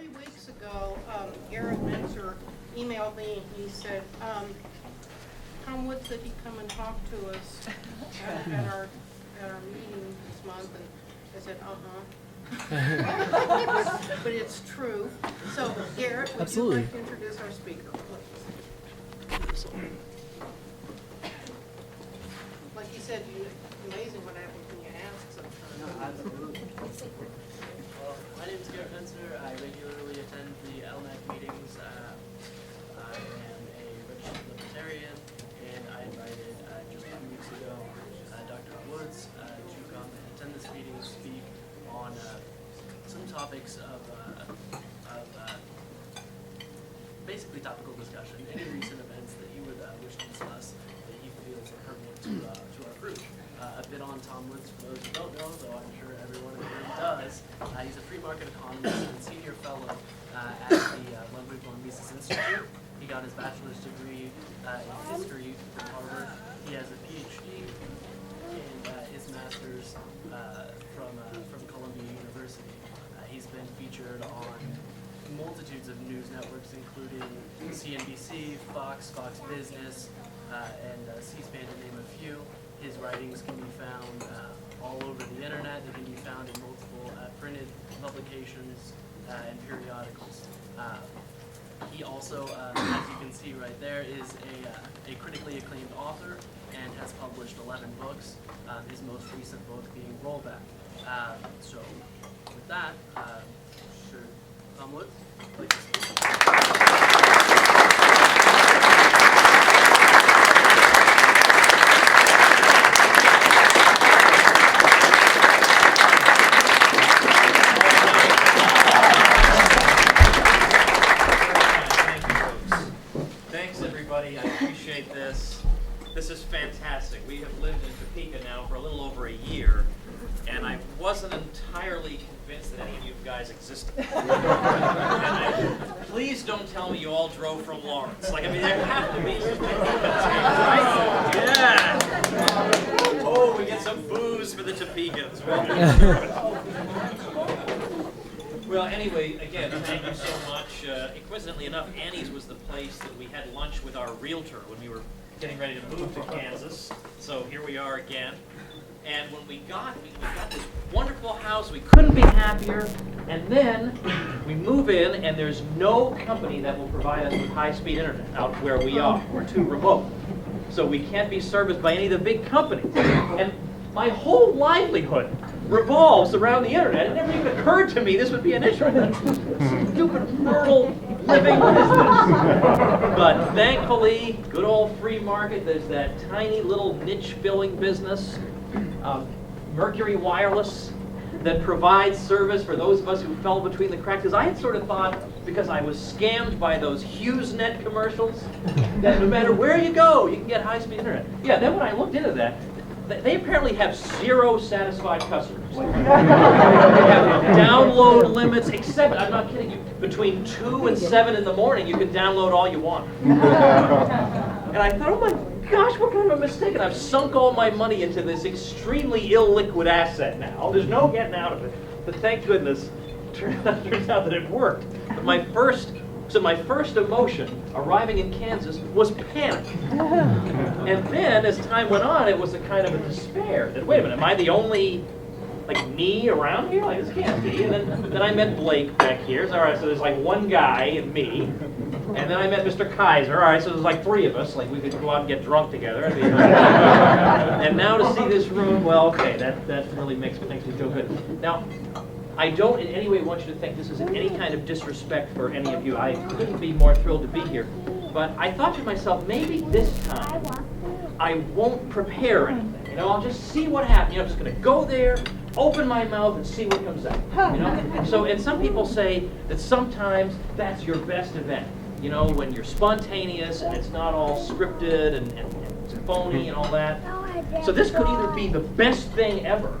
weeks ago, Garrett Menzer emailed me and he said, Tom Wood said he'd come and talk to us at our meeting this month, and I said, but it's true. So Garrett, would you like to introduce our speaker, please? Like he said, it's amazing what happens when you ask sometimes. No, absolutely. Well, my name is Garrett Menzer. I regularly attend the LNAC meetings. I am a registered libertarian, and I invited just a few weeks ago Dr. Woods to come and attend this meeting and speak on some topics of basically topical discussion, any recent events that he would wish to discuss that he feels are pertinent to our group. A bit on Tom Woods, for those who don't know, though I'm sure everyone in the room does. He's a free market economist and senior fellow at the Ludwig von Mises Institute. He got his bachelor's degree in history from Harvard. He has a PhD and his master's from Columbia University. He's been featured on multitudes of news networks, including CNBC, Fox Business, and C-SPAN, to name a few. His writings can be found all over the internet. They can be found in multiple printed publications and periodicals. He also, as you can see right there, is a critically acclaimed author and has published 11 books, his most recent book being Rollback. So with that, sure, Tom Woods, please. This is fantastic. We have lived in Topeka now for a little over a year, and I wasn't entirely convinced that any of you guys existed. Please don't tell me you all drove from Lawrence. Like, I mean, there have to be some right? Yeah. Oh, we get some booze for the Topekans. Well, anyway, again, thank you so much. Coincidentally enough, Annie's was the place that we had lunch with our realtor when we were getting ready to move to Kansas. So here we are again. And when we got this wonderful house, we couldn't be happier. And then we move in, and there's no company that will provide us with high-speed internet out where we are. We're too remote. So we can't be serviced by any of the big companies. And my whole livelihood revolves around the internet. It never even occurred to me this would be an issue. Stupid, fertile, living business. But thankfully, good old free market, there's that tiny little niche-filling business, Mercury Wireless, that provides service for those of us who fell between the cracks. Because I had sort of thought, because I was scammed by those HughesNet commercials, that no matter where you go, you can get high-speed internet. Yeah, then when I looked into that, they apparently have 0 satisfied customers. They have download limits, except, I'm not kidding you, between 2 and 7 in the morning, you can download all you want. And I thought, oh my gosh, what kind of a mistake. And I've sunk all my money into this extremely illiquid asset now. There's no getting out of it. But thank goodness, turns out that it worked. But my first emotion arriving in Kansas was panic. And then as time went on, it was a kind of a despair that, wait a minute, am I the only me around here? Like, this can't be. And then I met Blake back here. So, all right, so there's like one guy and me. And then I met Mr. Kaiser. All right, so there's like 3 of us. Like, we could go out and get drunk together. And now to see this room, well, okay, that really makes me feel good. Now, I don't in any way want you to think this is any kind of disrespect for any of you. I couldn't be more thrilled to be here. But I thought to myself, maybe this time I won't prepare anything. I'll just see what happens. I'm just going to go there, open my mouth, and see what comes out. And some people say that sometimes that's your best event. When you're spontaneous and it's not all scripted and phony and all that. So this could either be the best thing ever,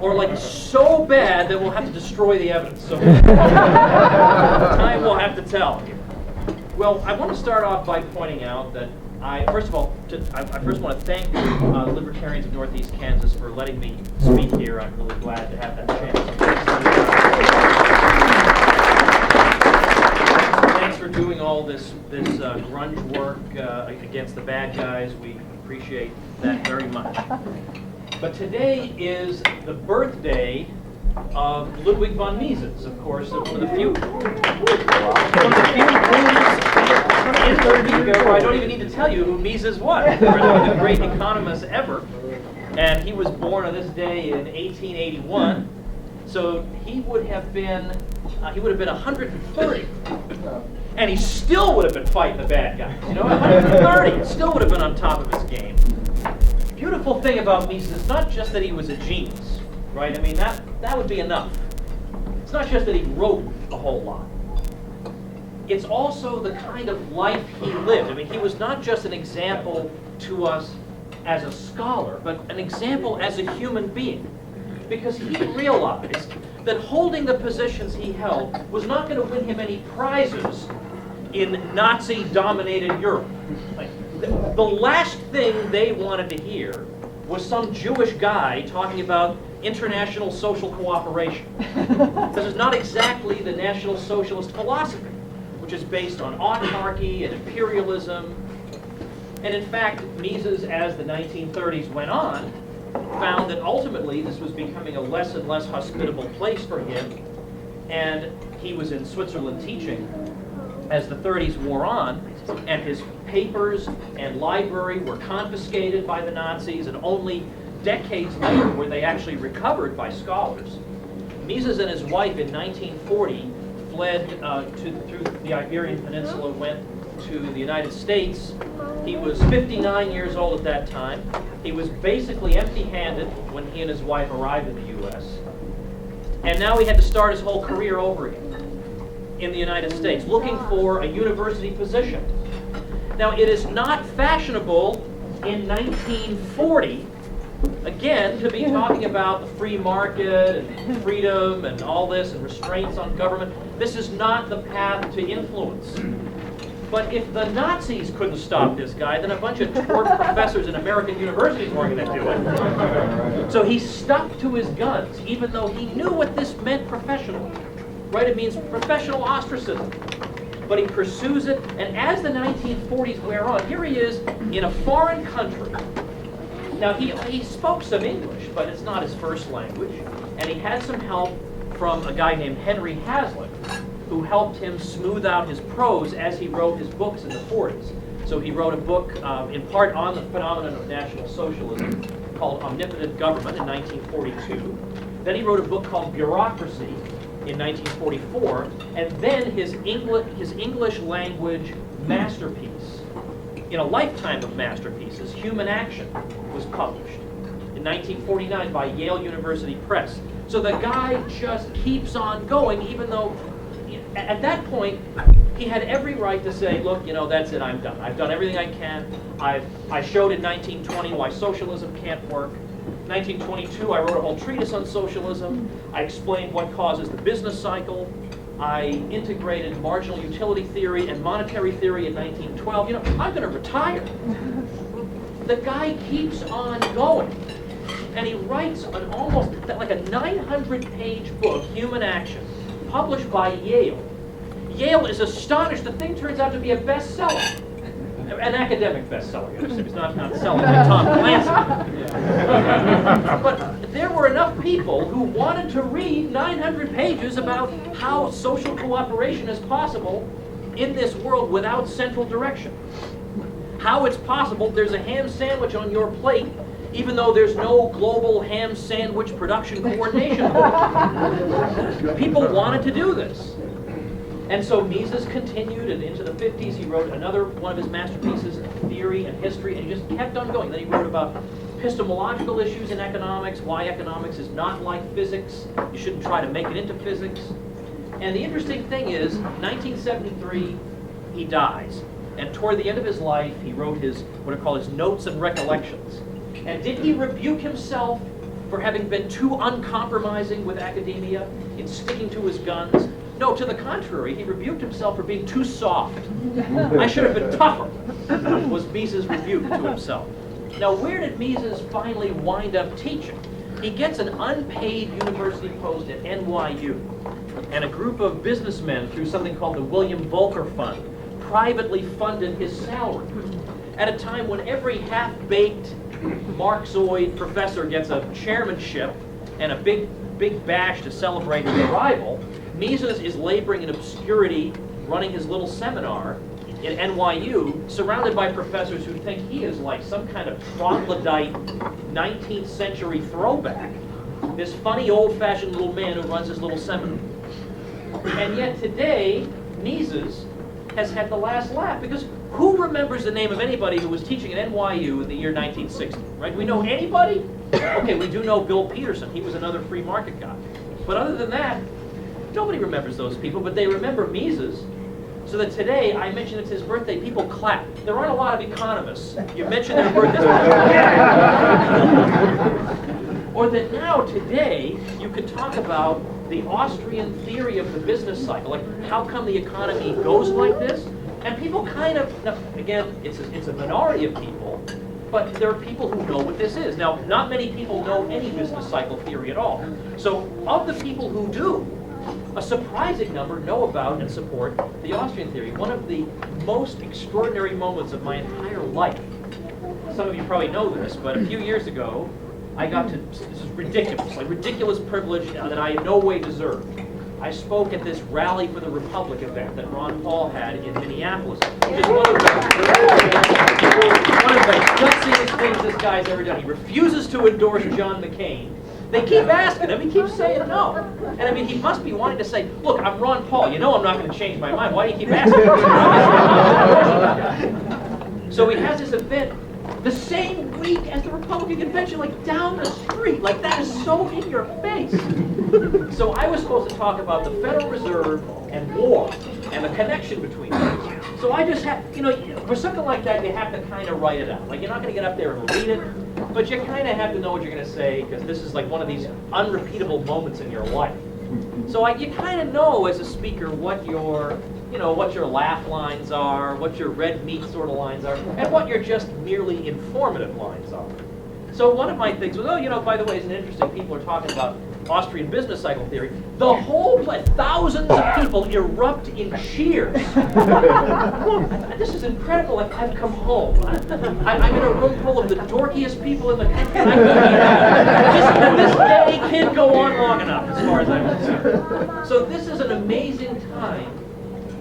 or so bad that we'll have to destroy the evidence. So time will have to tell. Well, I want to start off by pointing out that I first want to thank the Libertarians of NorthEast Kansas for letting me speak here. I'm really glad to have that chance. doing all this grunge work against the bad guys. We appreciate that very much. But today is the birthday of Ludwig von Mises, of course, one of the few groups in the where I don't even need to tell you who Mises was. One of the great economists ever. And he was born on this day in 1881. So he would have been 130. And he still would have been fighting the bad guys. 130, still would have been on top of his game. Beautiful thing about Mises is not just that he was a genius, right? I mean, that would be enough. It's not just that he wrote a whole lot. It's also the kind of life he lived. I mean, he was not just an example to us as a scholar, but an example as a human being. Because he realized that holding the positions he held was not going to win him any prizes in Nazi-dominated Europe. The last thing they wanted to hear was some Jewish guy talking about international social cooperation. This is not exactly the National Socialist philosophy, which is based on autarky and imperialism. And in fact, Mises, as the 1930s went on, found that ultimately this was becoming a less and less hospitable place for him. And he was in Switzerland teaching as the 30s wore on, and his papers and library were confiscated by the Nazis, and only decades later were they actually recovered by scholars. Mises and his wife in 1940 fled through the Iberian Peninsula, went to the United States. He was 59 years old at that time. He was basically empty-handed when he and his wife arrived in the U.S. And now he had to start his whole career over again in the United States, looking for a university position. Now, it is not fashionable in 1940, again, to be talking about the free market and freedom and all this and restraints on government. This is not the path to influence. But if the Nazis couldn't stop this guy, then a bunch of twerp professors in American universities weren't going to do it. So he stuck to his guns, even though he knew what this meant professionally. Right? It means professional ostracism. But he pursues it, and as the 1940s wear on, here he is in a foreign country. Now, he spoke some English, but it's not his first language, and he had some help from a guy named Henry Hazlitt, who helped him smooth out his prose as he wrote his books in the 40s. So he wrote a book in part on the phenomenon of National Socialism called Omnipotent Government in 1942. Then he wrote a book called Bureaucracy in 1944, and then his English language masterpiece, in a lifetime of masterpieces, Human Action, was published in 1949 by Yale University Press. So the guy just keeps on going, even though at that point he had every right to say, look, that's it, I'm done. I've done everything I can. I showed in 1920 why socialism can't work. 1922, I wrote a whole treatise on socialism. I explained what causes the business cycle. I integrated marginal utility theory and monetary theory in 1912. I'm going to retire. The guy keeps on going. And he writes an almost like a 900-page book, Human Action, published by Yale. Yale is astonished. The thing turns out to be a bestseller. An academic bestseller. It's not selling like Tom Clancy. But there were enough people who wanted to read 900 pages about how social cooperation is possible in this world without central direction. How it's possible there's a ham sandwich on your plate even though there's no global ham sandwich production coordination board. People wanted to do this. And so Mises continued, and into the 50s he wrote another one of his masterpieces, Theory and History, and he just kept on going. Then he wrote about epistemological issues in economics, why economics is not like physics. You shouldn't try to make it into physics. And the interesting thing is, 1973, he dies. And toward the end of his life, he wrote his, what are called his notes and recollections. And did he rebuke himself for having been too uncompromising with academia, in sticking to his guns? No, to the contrary, he rebuked himself for being too soft. I should have been tougher, was Mises' rebuke to himself. Now, where did Mises finally wind up teaching? he gets an unpaid university post at NYU, and a group of businessmen through something called the William Volcker Fund privately funded his salary at a time when every half-baked Marxoid professor gets a chairmanship and a big bash to celebrate his arrival. Mises is laboring in obscurity, running his little seminar in NYU, surrounded by professors who think he is like some kind of troglodyte 19th century throwback. This funny old-fashioned little man who runs his little seminar. And yet today, Mises has had the last laugh, because who remembers the name of anybody who was teaching at NYU in the year 1960, right? Do we know anybody? Okay, we do know Bill Peterson. He was another free market guy. But other than that, nobody remembers those people, but they remember Mises. So that today, I mentioned it's his birthday, people clap. There aren't a lot of economists. You mention their birthdays. Or that now, today, you could talk about the Austrian theory of the business cycle. Like, how come the economy goes like this? And people kind of, now, again, it's a minority of people, but there are people who know what this is. Now, not many people know any business cycle theory at all. So, of the people who do, a surprising number know about and support the Austrian theory. One of the most extraordinary moments of my entire life. Some of you probably know this, but a few years ago, I got to, this is ridiculous, like ridiculous privilege that I in no way deserved. I spoke at this Rally for the Republic event that Ron Paul had in Minneapolis, which is one of the gutsiest things this guy's ever done. He refuses to endorse John McCain. They keep asking him, he keeps saying no. And I mean, he must be wanting to say, look, I'm Ron Paul, you know I'm not going to change my mind. Why do you keep asking me? So he has this event the same week as the Republican convention, like down the street. Like, that is so in your face. So I was supposed to talk about the Federal Reserve and war and the connection between those. So I just have, you know, for something like that, you have to kind of write it out. Like, you're not going to get up there and read it, but you kind of have to know what you're going to say, because this is like one of these unrepeatable moments in your life. So you kind of know as a speaker what your, what your laugh lines are, what your red meat sort of lines are, and what your just merely informative lines are. So one of my things was, by the way, isn't it interesting? People are talking about Austrian business cycle theory. The whole place, thousands of people erupt in cheers. This is incredible. Like, I've come home. I'm in a room full of the dorkiest people in the country. This day can't go on long enough, as far as I'm concerned. So this is an amazing time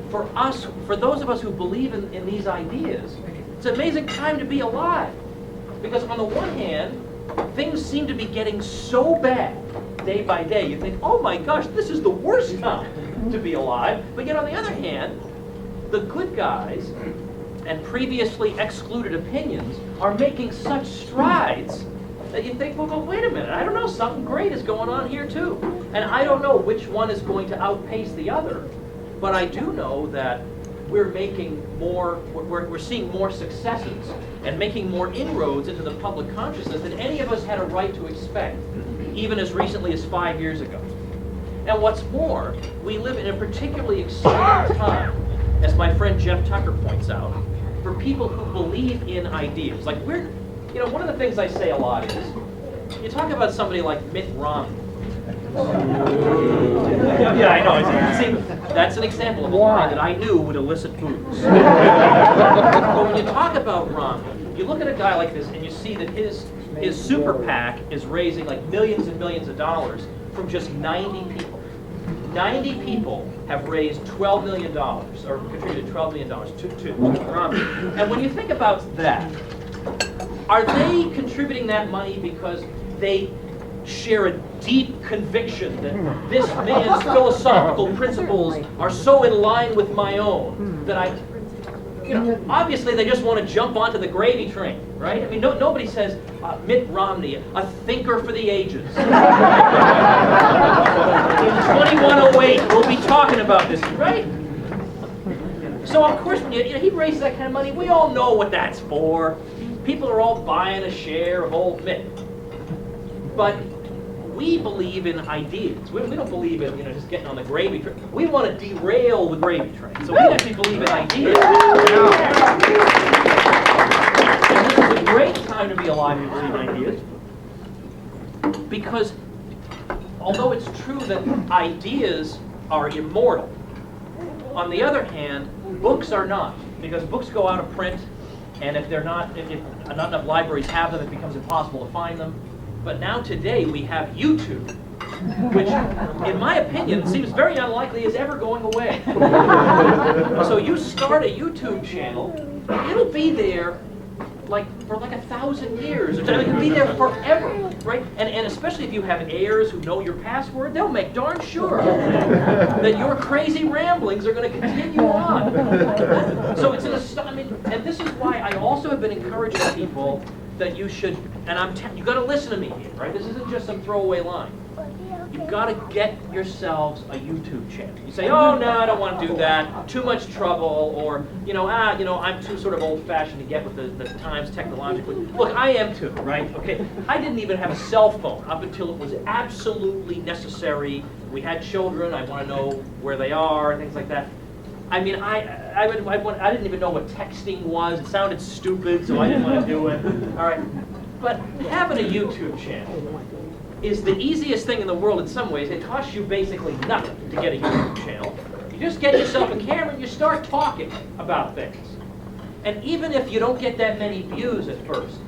for us, for those of us who believe in these ideas. It's an amazing time to be alive. Because on the one hand, things seem to be getting so bad day by day. You think, oh my gosh, this is the worst time to be alive. But yet on the other hand, the good guys and previously excluded opinions are making such strides that you think, well, wait a minute, I don't know, something great is going on here too. And I don't know which one is going to outpace the other, but I do know that we're making more, we're seeing more successes and making more inroads into the public consciousness than any of us had a right to expect, even as recently as 5 years ago. And what's more, we live in a particularly exciting time, as my friend Jeff Tucker points out, for people who believe in ideas. Like, one of the things I say a lot is, you talk about somebody like Mitt Romney. Yeah, I know. See, that's an example of a line that I knew would elicit boos. But when you talk about Romney, you look at a guy like this and you see that his super PAC is raising like millions and millions of dollars from just 90 people. 90 people have raised $12 million, or contributed $12 million to Romney. And when you think about that, are they contributing that money because they share a deep conviction that this man's philosophical principles are so in line with my own that obviously they just want to jump onto the gravy train, right? I mean, nobody says, Mitt Romney, a thinker for the ages. In 2108, we'll be talking about this, right? So of course, when he raises that kind of money, we all know what that's for. People are all buying a share of old Mitt. But we believe in ideas. We don't believe in just getting on the gravy train. We want to derail the gravy train. So we actually believe in ideas. And this is a great time to be alive and believe in ideas. Because although it's true that ideas are immortal, on the other hand, books are not, because books go out of print, and if not enough libraries have them, it becomes impossible to find them. But now today we have YouTube, which, in my opinion, seems very unlikely is ever going away. So you start a YouTube channel, it'll be there for 1,000 years. It'll be there forever, right? And especially if you have heirs who know your password, they'll make darn sure that your crazy ramblings are going to continue on. So it's and this is why I also have been encouraging people that you should, and you got to listen to me here, right? This isn't just some throwaway line. You've got to get yourselves a YouTube channel. You say, oh, no, I don't want to do that. Too much trouble, or, I'm too sort of old-fashioned to get with the times technologically. Look, I am too, right? Okay, I didn't even have a cell phone up until it was absolutely necessary. We had children. I want to know where they are, things like that. I mean, I didn't even know what texting was. It sounded stupid, so I didn't want to do it. All right, but having a YouTube channel is the easiest thing in the world in some ways. It costs you basically nothing to get a YouTube channel. You just get yourself a camera and you start talking about things. And even if you don't get that many views at first,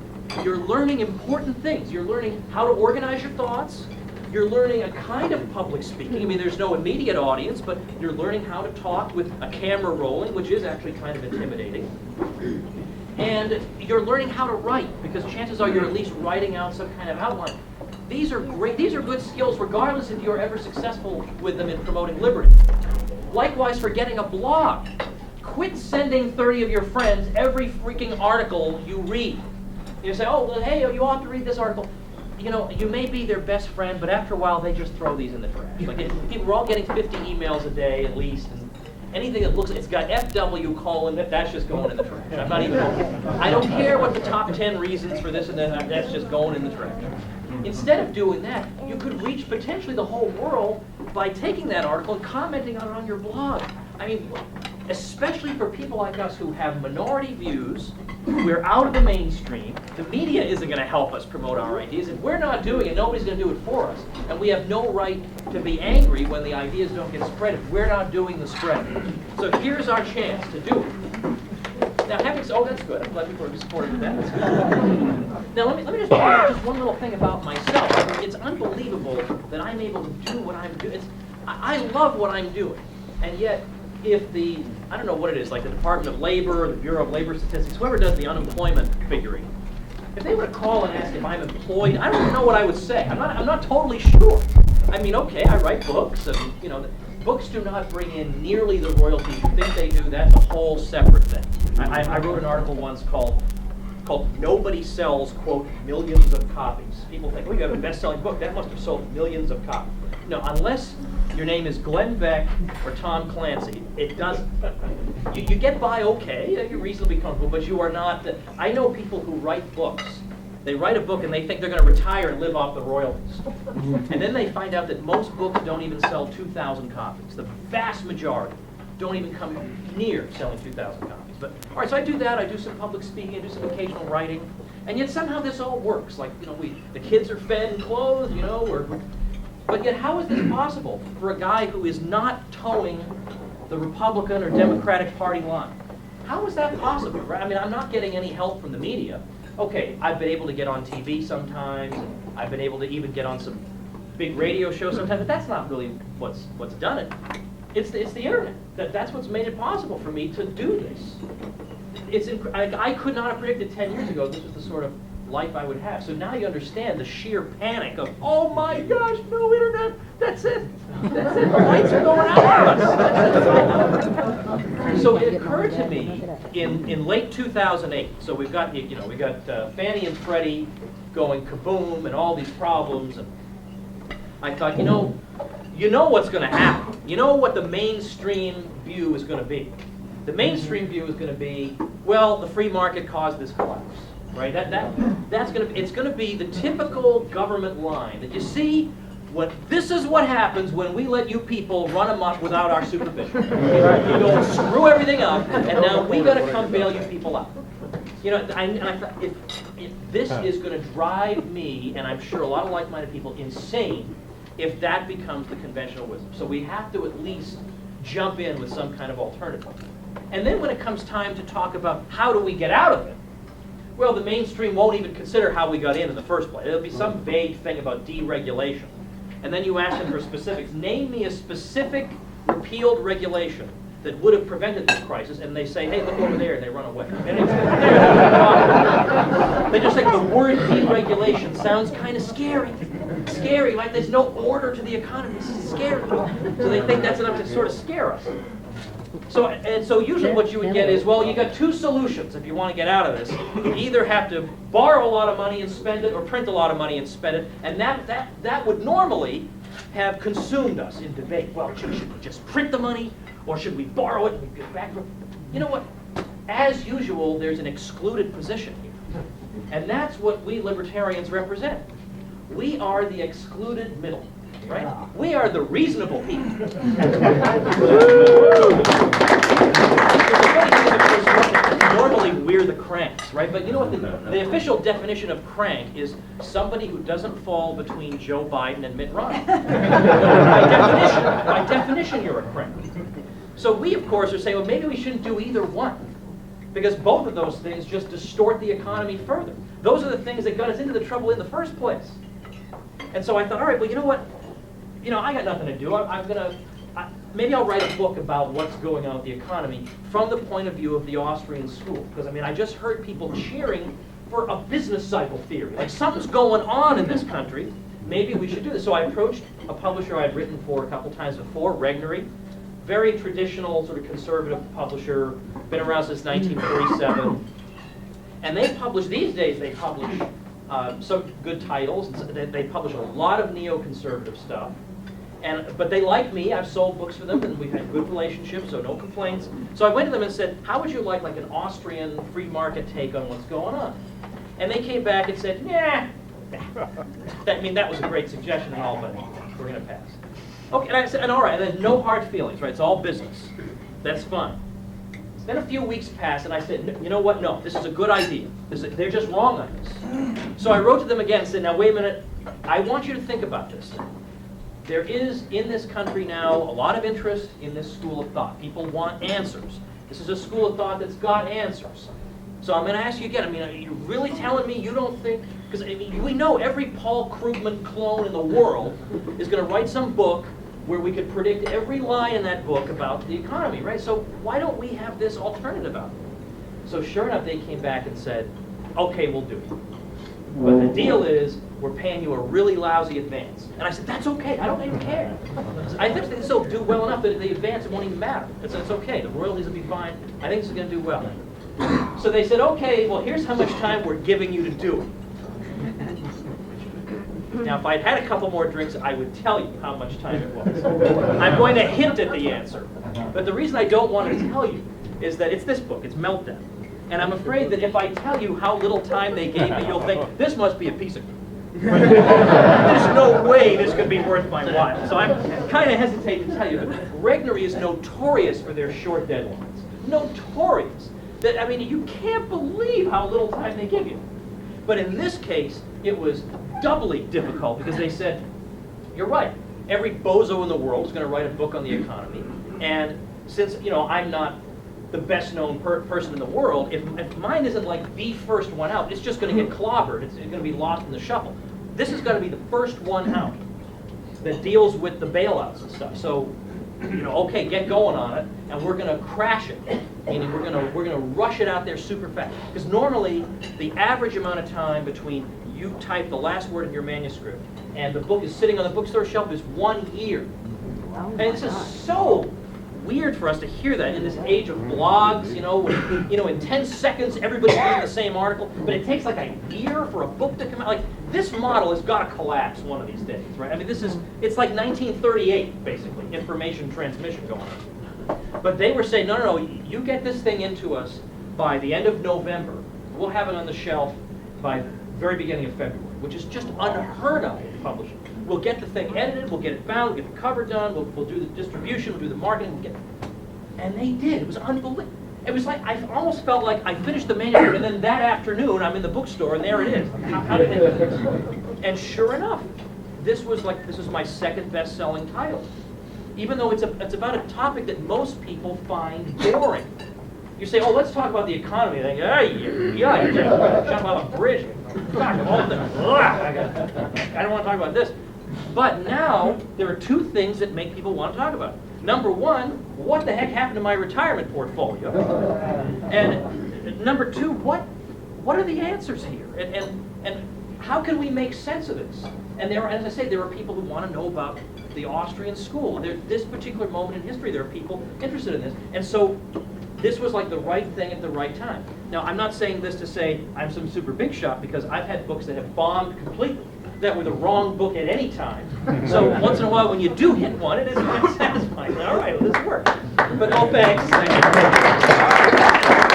you're learning important things. You're learning how to organize your thoughts. You're learning a kind of public speaking. I mean, there's no immediate audience, but you're learning how to talk with a camera rolling, which is actually kind of intimidating. And you're learning how to write, because chances are you're at least writing out some kind of outline. These are great. These are good skills, regardless if you're ever successful with them in promoting liberty. Likewise, for getting a blog. Quit sending 30 of your friends every freaking article you read. You say, oh, well, hey, you ought to read this article. You may be their best friend, but after a while, they just throw these in the trash. We're all getting 50 emails a day at least, and anything that it's got FW colon, that's just going in the trash. I don't care what the top 10 reasons for this and that, that's just going in the trash. Instead of doing that, you could reach potentially the whole world by taking that article and commenting on it on your blog. I mean, especially for people like us who have minority views, we're out of the mainstream, the media isn't going to help us promote our ideas. If we're not doing it, nobody's going to do it for us. And we have no right to be angry when the ideas don't get spread if we're not doing the spread. So here's our chance to do it. Now, that's good. I'm glad people are supportive of that. That's good. Now, let me just point out just one little thing about myself. I mean, it's unbelievable that I'm able to do what I'm doing. I love what I'm doing. And yet, if I don't know what it is, like the Department of Labor, the Bureau of Labor Statistics, whoever does the unemployment figuring, if they were to call and ask if I'm employed, I don't even know what I would say. I'm not totally sure. I mean, okay, I write books, and books do not bring in nearly the royalties you think they do. That's a whole separate thing. I wrote an article once called Nobody Sells, quote, millions of copies. People think, we got a best-selling book, that must have sold millions of copies. No, unless your name is Glenn Beck or Tom Clancy, it doesn't. You get by okay, you're reasonably comfortable, but you are not. I know people who write books. They write a book and they think they're going to retire and live off the royalties. And then they find out that most books don't even sell 2,000 copies. The vast majority don't even come near selling 2,000 copies. But all right, so I do that. I do some public speaking. I do some occasional writing. And yet somehow this all works. Like, the kids are fed and clothed, but yet how is this possible for a guy who is not towing the Republican or Democratic Party line? How is that possible, right? I mean, I'm not getting any help from the media. Okay, I've been able to get on TV sometimes, and I've been able to even get on some big radio shows sometimes, but that's not really what's done it. It's the internet. That's what's made it possible for me to do this. I could not have predicted 10 years ago this was the sort of life I would have. So now you understand the sheer panic of, oh my gosh, no internet, that's it. That's it, the lights are going out on us. So it occurred to me in late 2008, so we got Fannie and Freddie going kaboom and all these problems, and I thought, you know what's going to happen. You know what the mainstream view is going to be. The mainstream view is going to be, well, the free market caused this collapse. Right? It's going to be the typical government line that you see. This is what happens when we let you people run amok without our supervision. You go and screw everything up, and now we got to come bail you people out. And I thought, if this is going to drive me, and I'm sure a lot of like-minded people, insane, if that becomes the conventional wisdom. So we have to at least jump in with some kind of alternative. And then when it comes time to talk about how do we get out of it, well, the mainstream won't even consider how we got in the first place. It'll be some vague thing about deregulation. And then you ask them for specifics. Name me a specific repealed regulation that would have prevented this crisis, and they say, hey, look over there, and they run away. And they just think the word deregulation sounds kind of scary. Scary, like there's no order to the economy. This is scary. So they think that's enough to sort of scare us. So usually what you would get is, well, you got two solutions if you want to get out of this. You either have to borrow a lot of money and spend it, or print a lot of money and spend it, and that would normally have consumed us in debate. Well, should we just print the money, or should we borrow it and we get back? You know what? As usual, there's an excluded position here. And that's what we libertarians represent. We are the excluded middle, right? We are the reasonable people. Normally, we're the cranks, right? But you know what? The official definition of crank is somebody who doesn't fall between Joe Biden and Mitt Romney. By definition, you're a crank. So we, of course, are saying, well, maybe we shouldn't do either one, because both of those things just distort the economy further. Those are the things that got us into the trouble in the first place. And so I thought, all right, well, you know what? I got nothing to do. Maybe I'll write a book about what's going on with the economy from the point of view of the Austrian school. Because, I just heard people cheering for a business cycle theory. Like, something's going on in this country. Maybe we should do this. So I approached a publisher I'd written for a couple times before, Regnery. Very traditional, sort of conservative publisher, been around since 1947. And they publish, these days they publish some good titles. They publish a lot of neoconservative stuff. But they like me. I've sold books for them, and we've had good relationships, so no complaints. So I went to them and said, how would you like an Austrian free market take on what's going on? And they came back and said, nah. That was a great suggestion and all, but we're going to pass. Okay, and I said, and all right, and then no hard feelings, right? It's all business. That's fine. Then a few weeks passed, and I said, you know what? No, this is a good idea. They're just wrong on this. So I wrote to them again and said, now wait a minute. I want you to think about this. There is, in this country now, a lot of interest in this school of thought. People want answers. This is a school of thought that's got answers. So I'm going to ask you again, are you really telling me you don't think, because we know every Paul Krugman clone in the world is going to write some book where we could predict every line in that book about the economy, right? So why don't we have this alternative out there? So sure enough, they came back and said, okay, we'll do it. But the deal is, we're paying you a really lousy advance. And I said, that's okay, I don't even care. I think this will do well enough that the advance won't even matter. It's okay, the royalties will be fine. I think this is going to do well. So they said, okay, well, here's how much time we're giving you to do it. Now, if I'd had a couple more drinks, I would tell you how much time it was. I'm going to hint at the answer. But the reason I don't want to tell you is that it's this book, it's Meltdown. And I'm afraid that if I tell you how little time they gave me, you'll think, this must be a piece of there's no way this could be worth my while. So I'm kind of hesitate to tell you, but Regnery is notorious for their short deadlines. Notorious. You can't believe how little time they give you. But in this case, it was doubly difficult because they said, you're right, every bozo in the world is going to write a book on the economy. And since, I'm not the best known person in the world, if mine isn't like the first one out, it's just going to get clobbered. It's going to be lost in the shuffle. This is going to be the first one out that deals with the bailouts and stuff. So, okay, get going on it, and we're going to crash it. Meaning we're going to rush it out there super fast. Because normally, the average amount of time between you type the last word in your manuscript and the book is sitting on the bookstore shelf is 1 year. And it's just so weird for us to hear that in this age of blogs, when, in 10 seconds everybody's reading the same article, but it takes like a year for a book to come out. Like, this model has got to collapse one of these days, right? It's like 1938, basically, information transmission going on. But they were saying, no, you get this thing into us by the end of November. We'll have it on the shelf by the very beginning of February, which is just unheard of in publishing. We'll get the thing edited, we'll get it bound, we'll get the cover done, we'll do the distribution, we'll do the marketing, and they did. It was unbelievable. It was like, I almost felt like I finished the manuscript, and then that afternoon, I'm in the bookstore, and there it is. How did they? And sure enough, this was my second best-selling title. Even though it's about a topic that most people find boring. You say, oh, let's talk about the economy. They go, yeah, jump off a bridge. Talk about this. I don't want to talk about this. But now, there are two things that make people want to talk about it. Number one, what the heck happened to my retirement portfolio? And number two, what are the answers here? And how can we make sense of this? And as I say, there are people who want to know about the Austrian school. This particular moment in history, there are people interested in this. And so this was like the right thing at the right time. Now, I'm not saying this to say I'm some super big shot, because I've had books that have bombed completely, that were the wrong book at any time. So once in a while, when you do hit one, it is quite satisfying. All right, well, this worked. But no thanks. But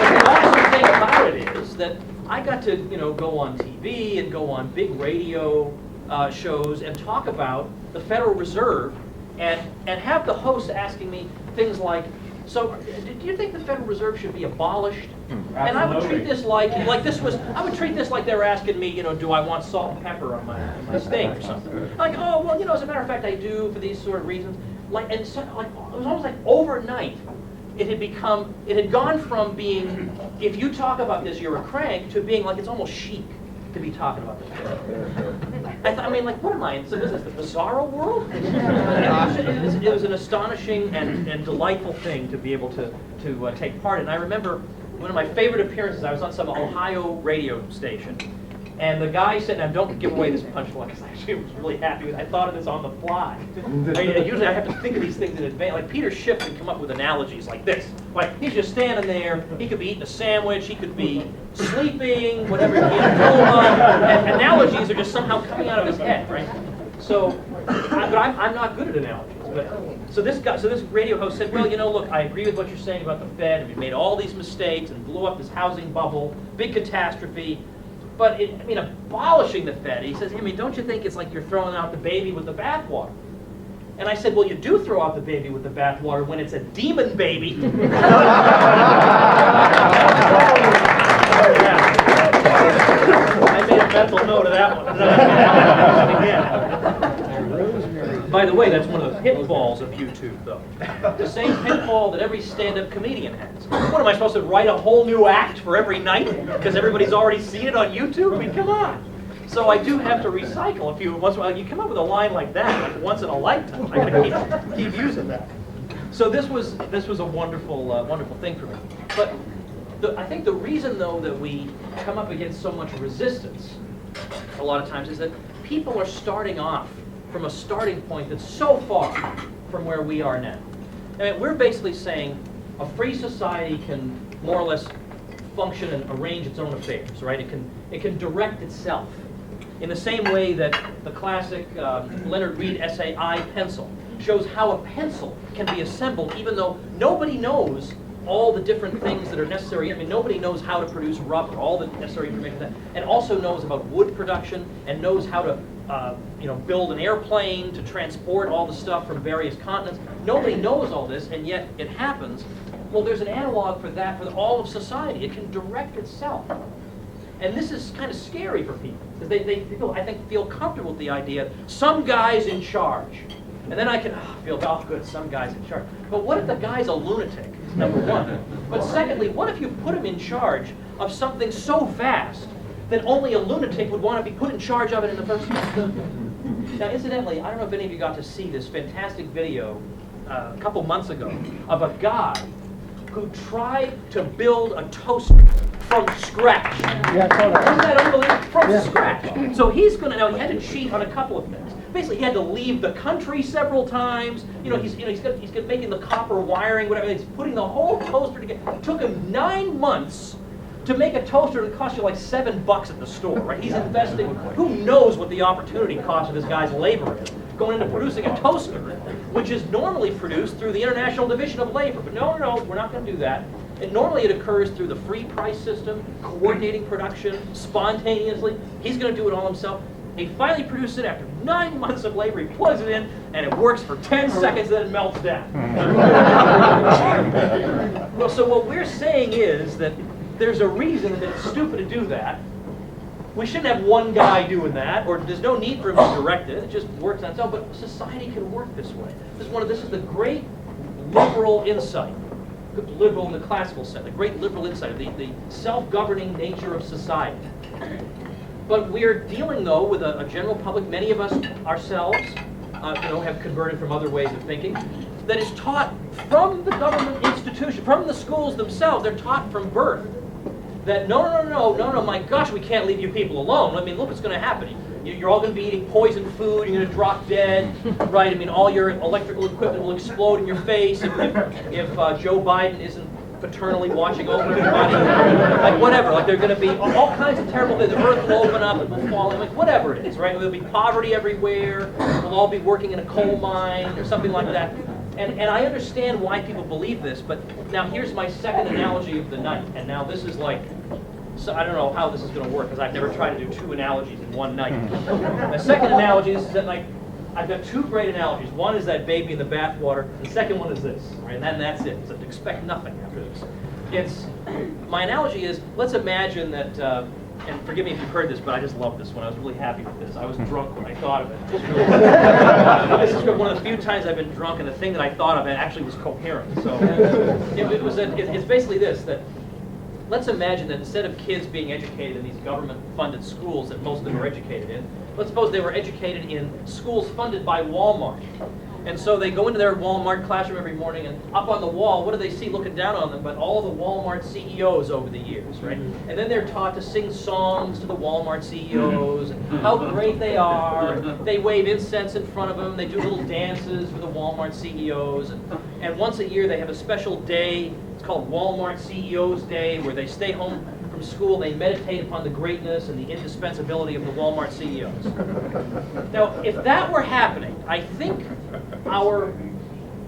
the awesome thing about it is that I got to, go on TV and go on big radio shows and talk about the Federal Reserve, and have the host asking me things like, so, do you think the Federal Reserve should be abolished? And I would treat this I would treat this like they were asking me, do I want salt and pepper on my steak or something? Like, oh, well, as a matter of fact, I do for these sort of reasons. It was almost like overnight, it had gone from being, if you talk about this, you're a crank, to being like, it's almost chic to be talking about this. What am I? So is this the bizarro world? It was an astonishing and delightful thing to be able to take part in. I remember one of my favorite appearances, I was on some Ohio radio station, and the guy said, now don't give away this punchline, because I actually was really happy with it. I thought of this on the fly. Usually I have to think of these things in advance. Like Peter Schiff can come up with analogies like this. Like, he's just standing there, he could be eating a sandwich, he could be sleeping, whatever, he had a coma, and analogies are just somehow coming out of his head, right? So, but I'm not good at analogies. So this radio host said, well, look, I agree with what you're saying about the Fed, and we made all these mistakes and blew up this housing bubble, big catastrophe. But abolishing the Fed, he says, don't you think it's like you're throwing out the baby with the bathwater? And I said, well, you do throw out the baby with the bathwater when it's a demon baby. I made a mental note of that one. By the way, that's one of the pitfalls of YouTube, though. The same pitfall that every stand-up comedian has. What, am I supposed to write a whole new act for every night because everybody's already seen it on YouTube? Come on. So I do have to recycle a few once in a while. You come up with a line like that, like once in a lifetime. I gotta keep using that. So this was a wonderful wonderful thing for me. But I think the reason, though, that we come up against so much resistance a lot of times is that people are starting off from a starting point that's so far from where we are now. We're basically saying a free society can more or less function and arrange its own affairs, right? It can direct itself in the same way that the classic Leonard Read essay, I, Pencil, shows how a pencil can be assembled even though nobody knows all the different things that are necessary. Nobody knows how to produce rubber, all the necessary information, and also knows about wood production and knows how to build an airplane to transport all the stuff from various continents. Nobody knows all this, and yet it happens. Well, there's an analog for that for all of society. It can direct itself. And this is kind of scary for people, because people, I think, feel comfortable with the idea, some guy's in charge. And then I can feel, oh, good, some guy's in charge. But what if the guy's a lunatic, number one? But secondly, what if you put him in charge of something so vast that only a lunatic would want to be put in charge of it in the first place? Now, incidentally, I don't know if any of you got to see this fantastic video a couple months ago of a guy who tried to build a toaster from scratch. Yeah, I saw that. Isn't that unbelievable? From scratch. So he's going to, now he had to cheat on a couple of things. Basically, he had to leave the country several times. He's making the copper wiring, whatever. He's putting the whole toaster together. It took him 9 months to make a toaster that cost you like $7 at the store, right? He's investing, who knows what the opportunity cost of this guy's labor is, going into producing a toaster, which is normally produced through the International Division of Labor. But no, we're not going to do that. And normally it occurs through the free price system, coordinating production, spontaneously. He's going to do it all himself. He finally produced it after 9 months of labor, he plugs it in, and it works for 10 seconds, then it melts down. Well, so what we're saying is that there's a reason that it's stupid to do that. We shouldn't have one guy doing that, or there's no need for him to direct it. It just works on its own. But society can work this way. This is the great liberal insight, liberal in the classical sense, the great liberal insight, the self-governing nature of society. But we are dealing, though, with a general public. Many of us ourselves, have converted from other ways of thinking. That is taught from the government institution, from the schools themselves. They're taught from birth that no, my gosh, we can't leave you people alone. I mean, look what's going to happen. You're all going to be eating poisoned food. You're going to drop dead, right? I mean, all your electrical equipment will explode in your face if Joe Biden isn't paternally watching over everybody, like whatever. Like there are going to be all kinds of terrible things. The earth will open up and will fall in, like whatever it is, right? There'll be poverty everywhere. We'll all be working in a coal mine or something like that. And I understand why people believe this, but now here's my second analogy of the night. And now this is like, so I don't know how this is going to work because I've never tried to do 2 analogies in one night. My second analogy is that like, I've got 2 great analogies. One is that baby in the bathwater. The second one is this, right? And then that's it. So expect nothing after this. My analogy is, let's imagine that, and forgive me if you've heard this, but I just love this one. I was really happy with this. I was drunk when I thought of it. This is one of the few times I've been drunk, and the thing that I thought of it actually was coherent. So it's basically this, that let's imagine that instead of kids being educated in these government-funded schools that most of them are educated in, let's suppose they were educated in schools funded by Walmart. And so they go into their Walmart classroom every morning, and up on the wall, what do they see looking down on them but all the Walmart CEOs over the years, right? And then they're taught to sing songs to the Walmart CEOs, and how great they are. And they wave incense in front of them. They do little dances for the Walmart CEOs. And once a year, they have a special day. It's called Walmart CEOs Day, where they stay home from school, they meditate upon the greatness and the indispensability of the Walmart CEOs. Now, if that were happening, I think our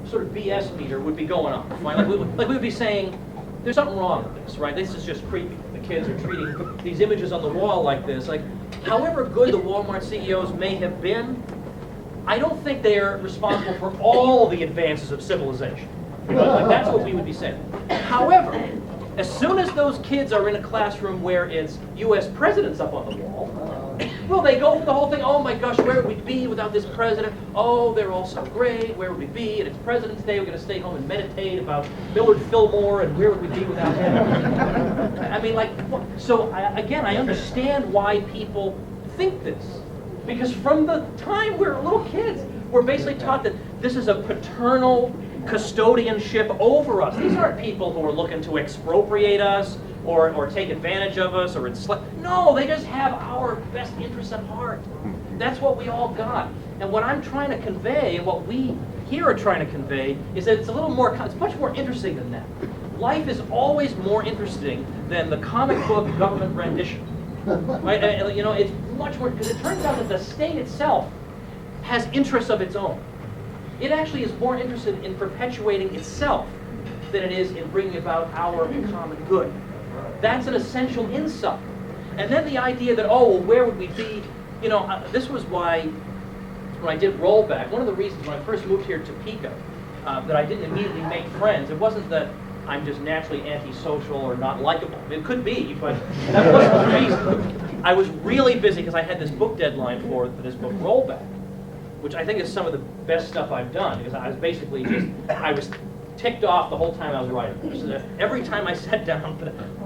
sort of BS meter would be going up. Right? Like we would be saying, there's something wrong with this, right? This is just creepy. The kids are treating these images on the wall like this. Like, however good the Walmart CEOs may have been, I don't think they are responsible for all the advances of civilization. Like, that's what we would be saying. However, as soon as those kids are in a classroom where it's U.S. presidents up on the wall, well, they go through the whole thing. Oh my gosh, where would we be without this president? Oh, they're all so great. Where would we be? And it's President's Day. We're going to stay home and meditate about Millard Fillmore and where would we be without him? I mean, like, so again, I understand why people think this. Because from the time we're little kids, we're basically taught that this is a paternal custodianship over us. These aren't people who are looking to expropriate us or take advantage of us or enslave. No, they just have our best interests at heart. That's what we all got. And what I'm trying to convey, and what we here are trying to convey, is that it's much more interesting than that. Life is always more interesting than the comic book government rendition. Right? It's much more, because it turns out that the state itself has interests of its own. It actually is more interested in perpetuating itself than it is in bringing about our common good. That's an essential insight. And then the idea that, oh, well, where would we be? This was why, when I did rollback, one of the reasons when I first moved here to Topeka, that I didn't immediately make friends, it wasn't that I'm just naturally antisocial or not likable. It could be, but that wasn't the reason. I was really busy because I had this book deadline for this book, Rollback, which I think is some of the best stuff I've done, because I was basically I was ticked off the whole time I was writing. So every time I sat down,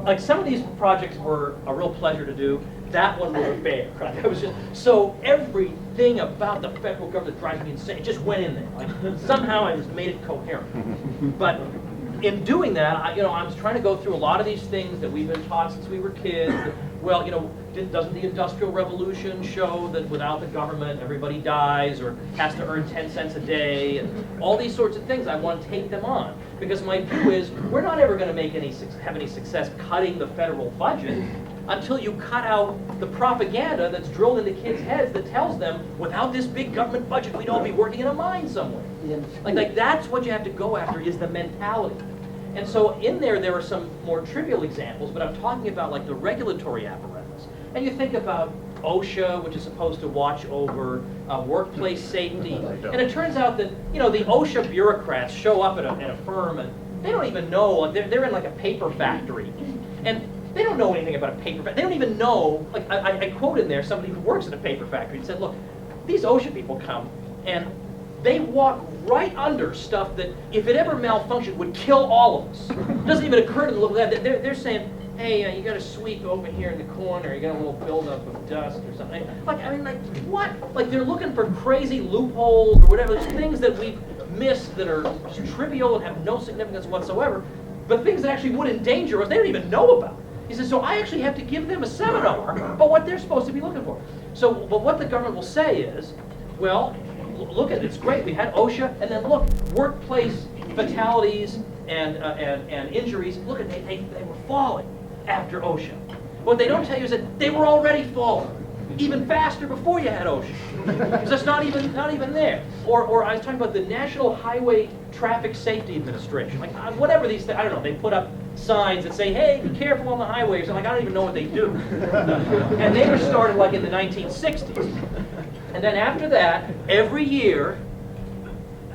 like some of these projects were a real pleasure to do. That one was a bear. Right? I was just, so everything about the federal government drives me insane. It just went in there. Like, somehow I just made it coherent. But in doing that, I was trying to go through a lot of these things that we've been taught since we were kids. Well, doesn't the Industrial Revolution show that without the government everybody dies or has to earn 10 cents a day, and all these sorts of things? I want to take them on because my view is we're not ever going to have any success cutting the federal budget until you cut out the propaganda that's drilled into kids' heads that tells them without this big government budget we'd all be working in a mine somewhere. Like that's what you have to go after, is the mentality. And so in there are some more trivial examples, but I'm talking about like the regulatory apparatus. And you think about OSHA, which is supposed to watch over workplace safety. And it turns out that, you know, the OSHA bureaucrats show up at a firm and they don't even know, like, they're in like a paper factory. And they don't know anything about a paper factory. They don't even know, like I quote in there somebody who works in a paper factory and said, look, these OSHA people come and they walk right under stuff that, if it ever malfunctioned, would kill all of us. It doesn't even occur to them to look at that. They're saying, hey, you got to sweep over here in the corner. You got a little buildup of dust or something. Like, I mean, like, what? Like, they're looking for crazy loopholes or whatever. There's things that we've missed that are just trivial and have no significance whatsoever, but things that actually would endanger us, they don't even know about. He says, so I actually have to give them a seminar about what they're supposed to be looking for. So, but what the government will say is, well, look at it, it's great. We had OSHA, and then look, workplace fatalities and injuries. Look at they were falling after OSHA. What they don't tell you is that they were already falling, even faster before you had OSHA. Because that's not even there. Or I was talking about the National Highway Traffic Safety Administration. Like whatever these things, I don't know. They put up signs that say, "Hey, be careful on the highways." And like I don't even know what they do. And they were started like in the 1960s. And then after that, every year,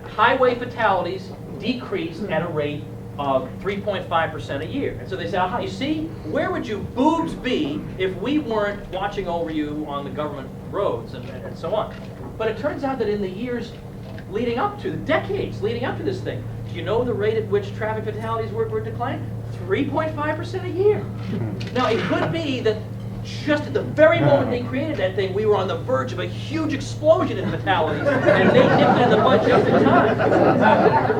highway fatalities decreased at a rate of 3.5% a year. And so they say, aha, you see, where would you boobs be if we weren't watching over you on the government roads and so on? But it turns out that in the years leading up to, the decades leading up to this thing, do you know the rate at which traffic fatalities were declining? 3.5% a year. Now, it could be that just at the very moment they created that thing, we were on the verge of a huge explosion in fatalities, and they nipped it in the bud just in time.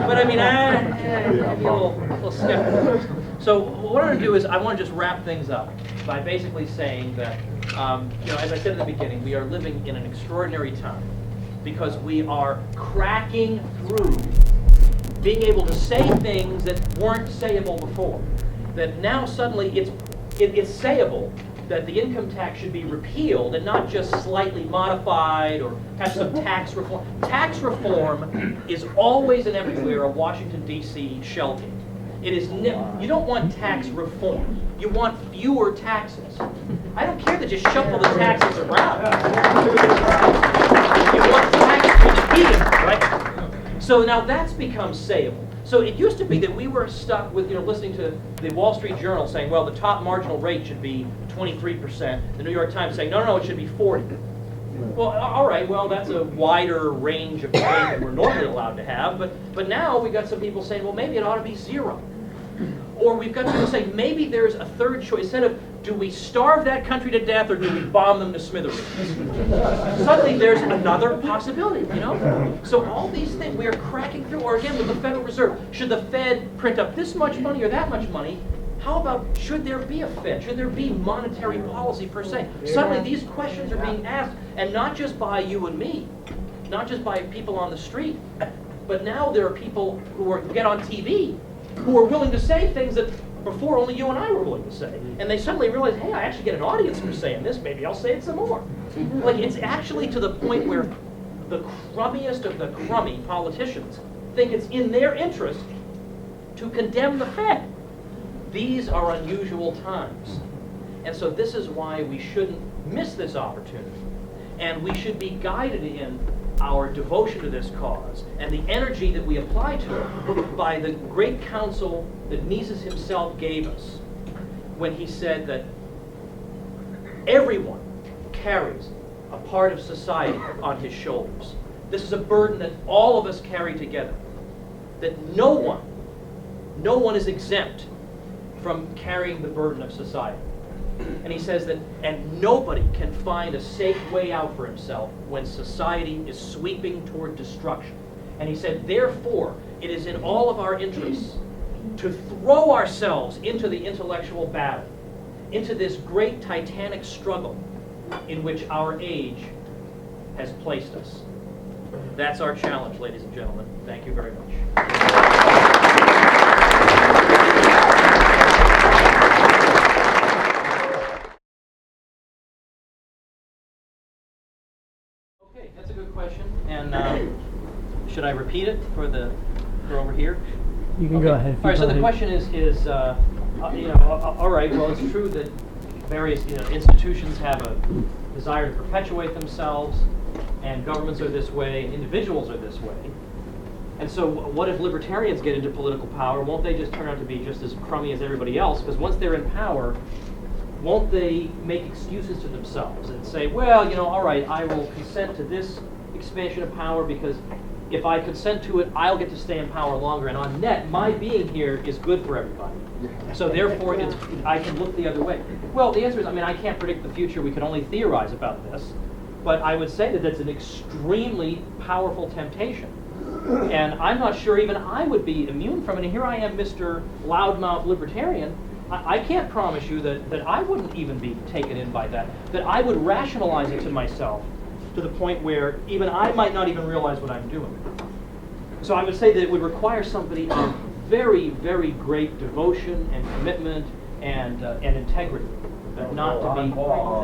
But I mean, I'm a little skeptical. So what I'm going to do is I want to just wrap things up by basically saying that, you know, as I said in the beginning, we are living in an extraordinary time because we are cracking through being able to say things that weren't sayable before. That now suddenly it's sayable that the income tax should be repealed and not just slightly modified or have some tax reform. Tax reform is always and everywhere a Washington, D.C. shell game. It is you don't want tax reform. You want fewer taxes. I don't care that you shuffle the taxes around. You want tax repeal, right? So now that's become sayable. So it used to be that we were stuck with, you know, listening to the Wall Street Journal saying, well, the top marginal rate should be 23%. The New York Times saying, no, it should be 40. Well, all right, well, that's a wider range of things than we're normally allowed to have. But now we've got some people saying, well, maybe it ought to be 0. Or we've got people saying, maybe there's a third choice. Instead of, do we starve that country to death or do we bomb them to smithereens? Suddenly there's another possibility, you know? So all these things, we are cracking through. Or again, with the Federal Reserve, should the Fed print up this much money or that much money? How about, should there be a Fed? Should there be monetary policy per se? Suddenly these questions are being asked, and not just by you and me, not just by people on the street, but now there are people who get on TV who are willing to say things that before only you and I were willing to say. And they suddenly realize, hey, I actually get an audience for saying this, maybe I'll say it some more. Like, it's actually to the point where the crummiest of the crummy politicians think it's in their interest to condemn the Fed. These are unusual times. And so this is why we shouldn't miss this opportunity. And we should be guided in our devotion to this cause and the energy that we apply to it by the great counsel that Mises himself gave us when he said that everyone carries a part of society on his shoulders. This is a burden that all of us carry together. That no one is exempt from carrying the burden of society. And he says that, and nobody can find a safe way out for himself when society is sweeping toward destruction. And he said, therefore, it is in all of our interests to throw ourselves into the intellectual battle, into this great titanic struggle in which our age has placed us. That's our challenge, ladies and gentlemen. Thank you very much. Okay, that's a good question. And should I repeat it for over here? You can go ahead. All right. So the question is, you know, all right. Well, it's true that various institutions have a desire to perpetuate themselves, and governments are this way, and individuals are this way. And so what if libertarians get into political power? Won't they just turn out to be just as crummy as everybody else? Because once they're in power, won't they make excuses to themselves and say, well, you know, all right, I will consent to this expansion of power because if I consent to it, I'll get to stay in power longer. And on net, my being here is good for everybody. So therefore, I can look the other way. Well, the answer is, I mean, I can't predict the future. We can only theorize about this. But I would say that that's an extremely powerful temptation. And I'm not sure even I would be immune from it. And here I am, Mr. Loudmouth Libertarian. I can't promise you that I wouldn't even be taken in by that. That I would rationalize it to myself to the point where even I might not even realize what I'm doing. So I would say that it would require somebody of very, very great devotion and commitment and integrity. But not to be...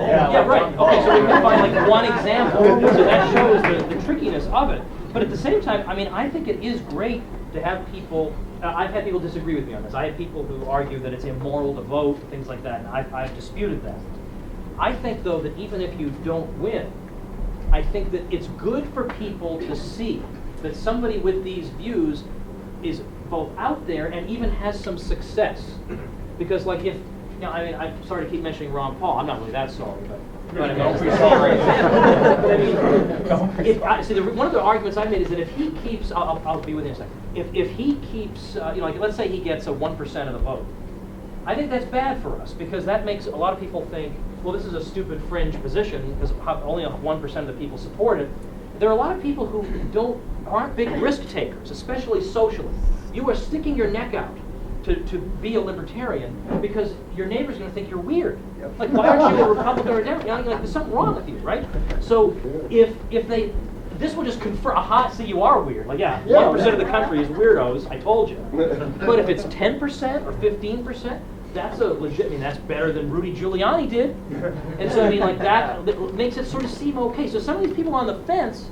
Yeah, right. Okay, so we can find like one example. So that shows the trickiness of it. But at the same time, I mean, I think it is great to have people... I've had people disagree with me on this. I have people who argue that it's immoral to vote, things like that, and I've disputed that. I think, though, that even if you don't win, I think that it's good for people to see that somebody with these views is both out there and even has some success. Because, like, if, you know, I mean, I'm sorry to keep mentioning Ron Paul. I'm not really that sorry, but I mean, don't be sorry. But I mean, see, one of the arguments I made is that if he keeps, I'll be with you in a second. If he keeps, you know, like let's say he gets a 1% of the vote, I think that's bad for us because that makes a lot of people think, well, this is a stupid fringe position because only 1% of the people support it. There are a lot of people who aren't big risk takers, especially socially. You are sticking your neck out to be a libertarian because your neighbor's going to think you're weird. Yep. Like, why aren't you a Republican or a Democrat? Like, there's something wrong with you, right? So if they, this will just confirm, aha, see, you are weird. Like, yeah, 1% of the country is weirdos, I told you. But if it's 10% or 15%, that's a legit, I mean, that's better than Rudy Giuliani did. And so, I mean, like, that makes it sort of seem okay. So some of these people on the fence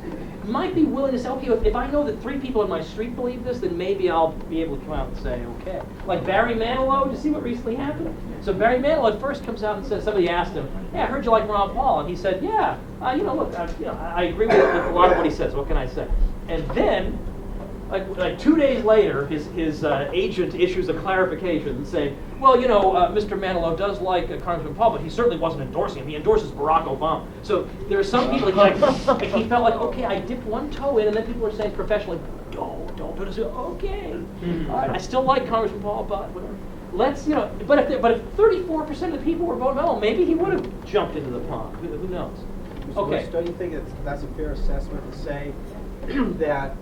might be willing to say, okay, if I know that 3 people in my street believe this, then maybe I'll be able to come out and say, okay. Like Barry Manilow, did you see what recently happened? So Barry Manilow at first comes out and says, somebody asked him, yeah, I heard you like Ron Paul. And he said, yeah, you know, look, I agree with a lot of what he says. What can I say? And then, like 2 days later, his agent issues a clarification saying, well, you know, Mr. Manilow does like Congressman Paul, but he certainly wasn't endorsing him. He endorses Barack Obama. So there are some people, like he felt like, okay, I dipped one toe in, and then people are saying professionally, don't do this. Okay, all right, I still like Congressman Paul, but whatever. Let's, you know, but if 34% of the people were voting no, maybe he would have jumped into the pond. Who knows? Okay. Don't you think that's a fair assessment to say that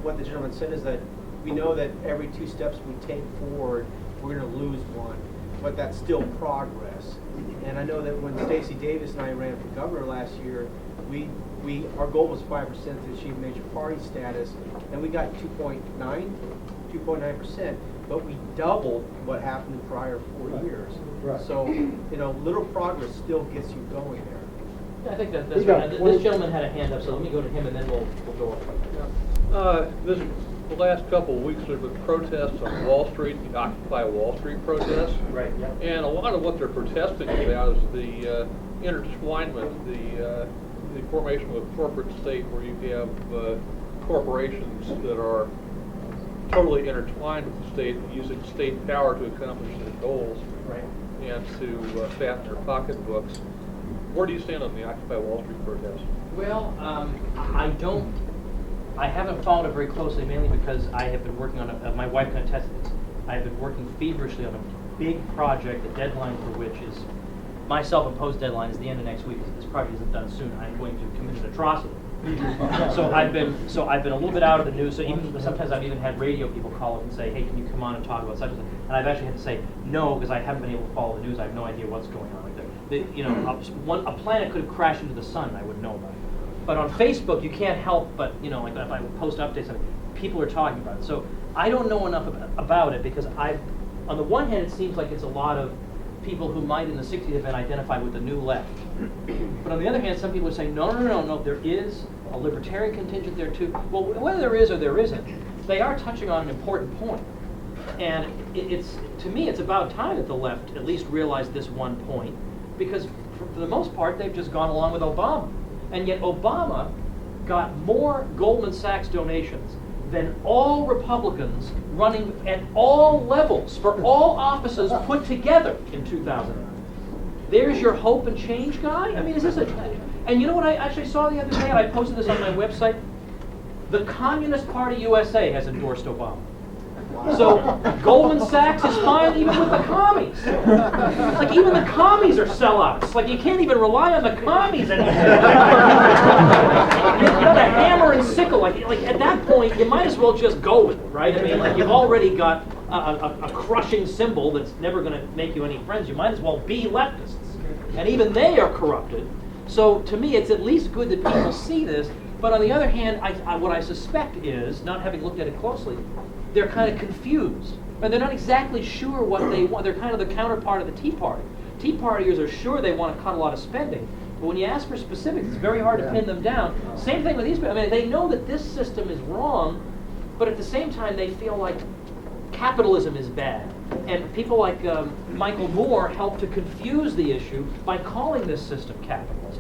what the gentleman said is that we know that every 2 steps we take forward, we're going to lose one, but that's still progress. And I know that when Stacey Davis and I ran for governor last year, our goal was 5% to achieve major party status, and we got 2.9%, but we doubled what happened in the prior 4 years. Right. So, you know, little progress still gets you going there. Yeah, I think that's right. This gentleman had a hand up, so let me go to him and then we'll go on. The last couple of weeks there have been protests on Wall Street, the Occupy Wall Street protests. Right, yeah. And a lot of what they're protesting about is the intertwinement, the formation of a corporate state where you have corporations that are totally intertwined with the state, using state power to accomplish their goals, right, and to fatten their pocketbooks. Where do you stand on the Occupy Wall Street protest? Well, I haven't followed it very closely, mainly because I have been working on my wife can attest to this. I've been working feverishly on a big project, the deadline for which is, my self-imposed deadline is the end of next week. If this project isn't done soon, I'm going to commit an atrocity. So I've been a little bit out of the news. So even sometimes I've even had radio people call up and say, "Hey, can you come on and talk about such and such?" And I've actually had to say no because I haven't been able to follow the news. I have no idea what's going on. Like you know, a planet could have crashed into the sun, and I wouldn't know about it. But on Facebook, you can't help but, you know, like if I post updates, people are talking about it. So I don't know enough about it because on the one hand, it seems like it's a lot of people who might in the 60s have been identified with the new left. But on the other hand, some people are saying, no, there is a libertarian contingent there too. Well, whether there is or there isn't, they are touching on an important point. And to me, it's about time that the left at least realized this one point, because for the most part, they've just gone along with Obama. And yet Obama got more Goldman Sachs donations than all Republicans running at all levels for all offices put together in 2009. There's your hope and change guy? I mean, is this a... And you know what I actually saw the other day, and I posted this on my website? The Communist Party USA has endorsed Obama. So Goldman Sachs is fine even with the commies. Like even the commies are sellouts. Like you can't even rely on the commies anymore. You know, the hammer and sickle. Like at that point, you might as well just go with it, right? I mean, like you've already got a crushing symbol that's never going to make you any friends. You might as well be leftists, and even they are corrupted. So to me, it's at least good that people see this. But on the other hand, what I suspect is, not having looked at it closely, they're kind of confused. And they're not exactly sure what they want. They're kind of the counterpart of the Tea Party. Tea Partiers are sure they want to cut a lot of spending. But when you ask for specifics, it's very hard to pin them down. Same thing with these people. I mean, they know that this system is wrong, but at the same time, they feel like capitalism is bad. And people like Michael Moore help to confuse the issue by calling this system capitalist.